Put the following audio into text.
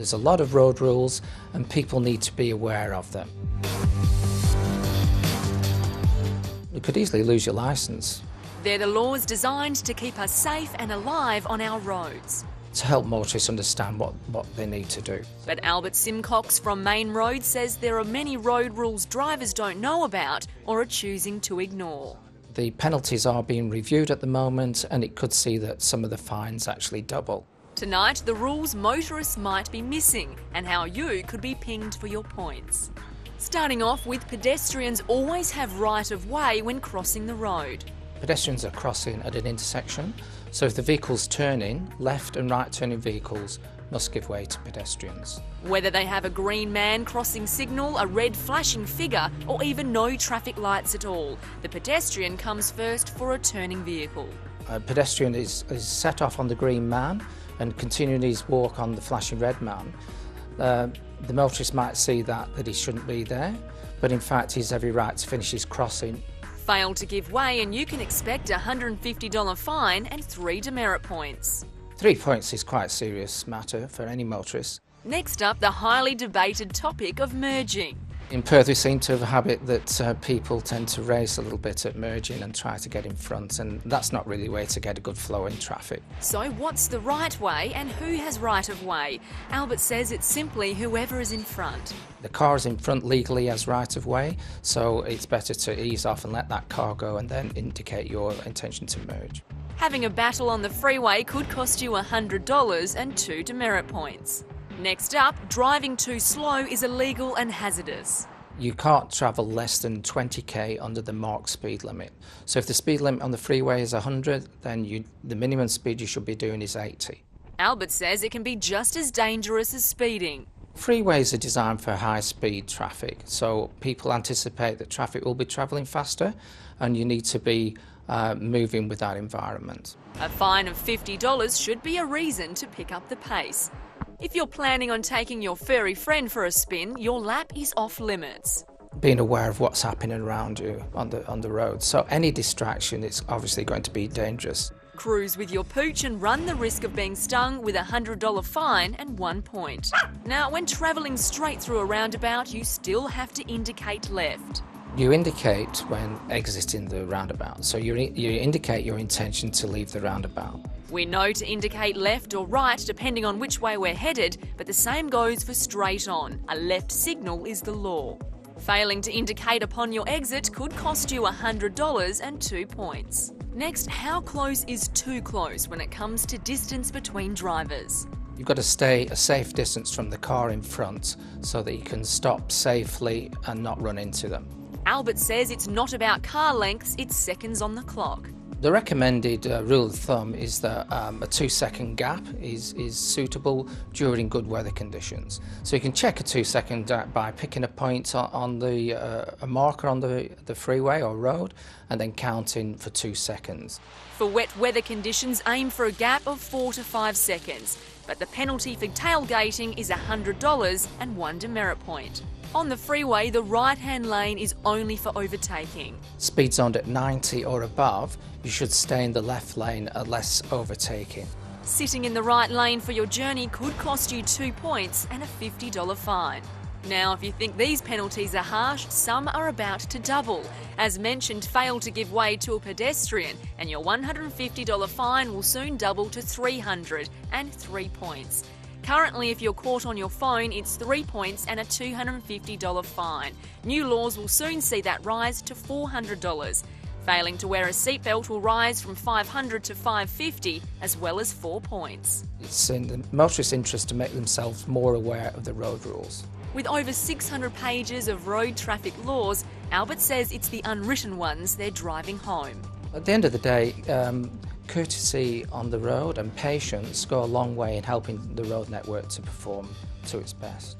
There's a lot of road rules and people need to be aware of them. You could easily lose your licence. They're the laws designed to keep us safe and alive on our roads. To help motorists understand what they need to do. But Albert Simcox from Main Road says there are many road rules drivers don't know about or are choosing to ignore. The penalties are being reviewed at the moment and it could see that some of the fines actually double. Tonight, the rules motorists might be missing and how you could be pinged for your points. Starting off with pedestrians always have right of way when crossing the road. Pedestrians are crossing at an intersection, so if the vehicle's turning, left and right turning vehicles must give way to pedestrians. Whether they have a green man crossing signal, a red flashing figure, or even no traffic lights at all, the pedestrian comes first for a turning vehicle. A pedestrian is set off on the green man and continuing his walk on the flashing red man. The motorist might see that he shouldn't be there, but in fact he's every right to finish his crossing. Fail to give way and you can expect a $150 fine and 3 demerit points. 3 points is quite a serious matter for any motorist. Next up, the highly debated topic of merging. In Perth we seem to have a habit that people tend to race a little bit at merging and try to get in front, and that's not really a way to get a good flow in traffic. So what's the right way and who has right of way? Albert says it's simply whoever is in front. The car is in front legally has right of way, so it's better to ease off and let that car go and then indicate your intention to merge. Having a battle on the freeway could cost you $100 and 2 demerit points. Next up, driving too slow is illegal and hazardous. You can't travel less than 20k under the marked speed limit. So if the speed limit on the freeway is 100, then the minimum speed you should be doing is 80. Albert says it can be just as dangerous as speeding. Freeways are designed for high-speed traffic, so people anticipate that traffic will be travelling faster and you need to be moving with that environment. A fine of $50 should be a reason to pick up the pace. If you're planning on taking your furry friend for a spin, your lap is off limits. Being aware of what's happening around you on the road, so any distraction is obviously going to be dangerous. Cruise with your pooch and run the risk of being stung with a $100 fine and 1 point. Now, when travelling straight through a roundabout, you still have to indicate left. You indicate when exiting the roundabout, so you indicate your intention to leave the roundabout. We know to indicate left or right depending on which way we're headed, but the same goes for straight on. A left signal is the law. Failing to indicate upon your exit could cost you $100 and 2 points. Next, how close is too close when it comes to distance between drivers? You've got to stay a safe distance from the car in front so that you can stop safely and not run into them. Albert says it's not about car lengths, it's seconds on the clock. The recommended rule of thumb is that a 2-second gap is suitable during good weather conditions. So you can check a 2-second gap by picking a point on a marker on the freeway or road and then counting for 2 seconds. For wet weather conditions, aim for a gap of 4 to 5 seconds. But the penalty for tailgating is $100 and 1 demerit point. On the freeway, the right-hand lane is only for overtaking. Speed zoned at 90 or above, you should stay in the left lane unless overtaking. Sitting in the right lane for your journey could cost you 2 points and a $50 fine. Now, if you think these penalties are harsh, some are about to double. As mentioned, fail to give way to a pedestrian and your $150 fine will soon double to $300 and 3 points. Currently, if you're caught on your phone, it's 3 points and a $250 fine. New laws will soon see that rise to $400. Failing to wear a seatbelt will rise from $500 to $550, as well as 4 points. It's in the motorist's interest to make themselves more aware of the road rules. With over 600 pages of road traffic laws, Albert says it's the unwritten ones they're driving home. At the end of the day, courtesy on the road and patience go a long way in helping the road network to perform to its best.